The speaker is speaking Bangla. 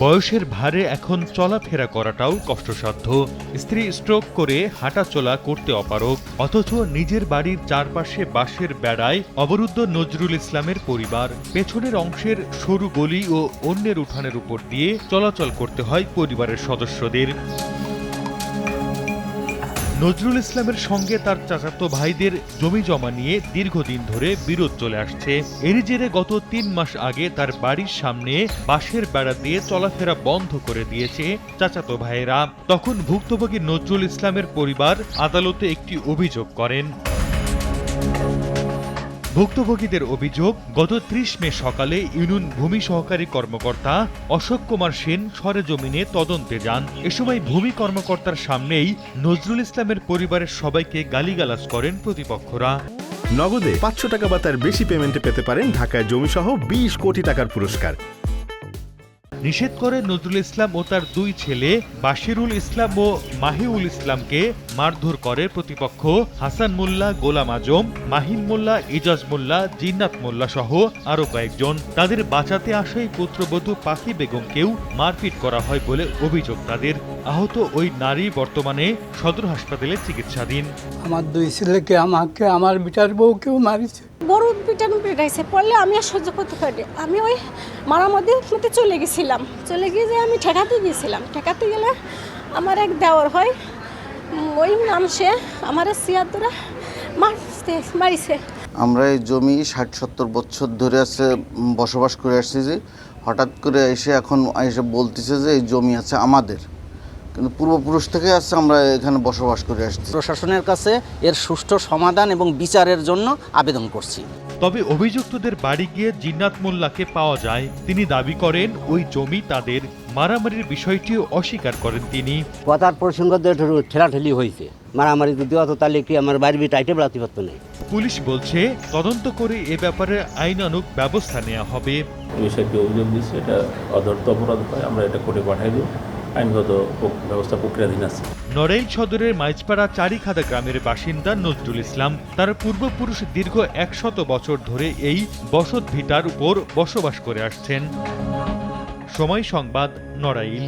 বয়সের ভারে এখন চলাফেরা করাটাও কষ্টসাধ্য। স্ত্রী স্ট্রোক করে হাঁটাচলা করতে অপারগ, অথচ নিজের বাড়ির চারপাশে বাঁশের বেড়ায় অবরুদ্ধ নজরুল ইসলামের পরিবার। পেছনের অংশের সরু গলি ও অন্যের উঠানের উপর দিয়ে চলাচল করতে হয় পরিবারের সদস্যদের। নজরুল ইসলামের সঙ্গে তার চাচাতো ভাইদের জমি জমা নিয়ে দীর্ঘদিন ধরে বিরোধ চলে আসছে। এরই জেরে গত ৩ মাস আগে তার বাড়ির সামনে বাঁশের বেড়া দিয়ে চলাফেরা বন্ধ করে দিয়েছে চাচাতো ভাইয়েরা। তখন ভুক্তভোগী নজরুল ইসলামের পরিবার আদালতে একটি অভিযোগ করেন। ভুক্তভোগীদের অভিযোগ, গত ৩০ মে সকালে ইউনিয়ন ভূমি সহকারী কর্মকর্তা অশোক কুমার সেন সরেজমিনে তদন্তে যান। এ সময় ভূমি কর্মকর্তার সামনেই নজরুল ইসলামের পরিবারের সবাইকে গালিগালাজ করেন প্রতিপক্ষরা। নগদে ৫০০ টাকা বা তার বেশি পেমেন্টে পেতে পারেন ঢাকায় জমিসহ ২০ কোটি টাকার পুরস্কার। নিষেধ করে নজরুল ইসলাম ও তার ২ ছেলে বাশিরুল ইসলাম ও মাহিউল ইসলামকে মারধর করে প্রতিপক্ষ হাসান মোল্লা, গোলাম আজম, মাহিন মোল্লা, ইজাজ মোল্লা, জিন্নাত মোল্লা সহ আরো কয়েকজন। তাদের বাঁচাতে আসা পুত্রবধূ পাখি বেগমকেও মারপিট করা হয় বলে অভিযোগ তাদের। আহত ওই নারী বর্তমানে সদর হাসপাতালে চিকিৎসাধীন। আমার 2 ছেলেকে, আমাকে, আমার বিটার বউকেও মারিছে। বড় পিটাইছে, পড়লে আমি আর সহ্য করতে পারি। আমি ওই মারামারির মধ্যে চলে গেছিলাম। চলে গিয়ে যে আমি ঠেকাতে গেছিলাম। ঠেকাতে গেলে আমার এক দেওর হয়, ওই নাম সে আমার সিয়ার ধরে মারিছে। আমরা এই জমি ৬০-৭০ বছর ধরে আছে বসবাস করে আসছি। যে হঠাৎ করে এখন এসে বলতেছে যে এই জমি আছে আমাদের, কিন্তু পূর্বপুরুষ থেকে আছে আমরা এখানে বসবাস করে আসছি। প্রশাসনের কাছে এর সুষ্ঠু সমাধান এবং বিচারের জন্য আবেদন করছি। তবে অভিযুক্তদের বাড়ি গিয়ে জিন্নাত মোল্লাকে পাওয়া যায়। তিনি দাবি করেন ওই জমি তাদের। মারামারির বিষয়টিও অস্বীকার করেন তিনি। কথার প্রসঙ্গ ঠেলাঠেলি হয়েছে, মারামারি যদি অত তাহলে কি আমার বাড়ির টাইটে বেড়াতে পারতো না। পুলিশ বলছে তদন্ত করে এ ব্যাপারে আইনানুগ ব্যবস্থা নেওয়া হবে। বিষয়টি অভিযোগ দিচ্ছে, এটা অধর্ত অপরাধ হয়, আমরা এটা কোর্টে পাঠাই দিই, আইনগত ব্যবস্থা প্রক্রিয়াধীন আছে। নড়াইল সদরের মাইজপাড়া চারিখাদা গ্রামের বাসিন্দা নজরুল ইসলাম। তার পূর্বপুরুষ দীর্ঘ ১০০ বছর ধরে এই বসত ভিটার উপর বসবাস করে আসছেন। সময় সংবাদ, নড়াইল।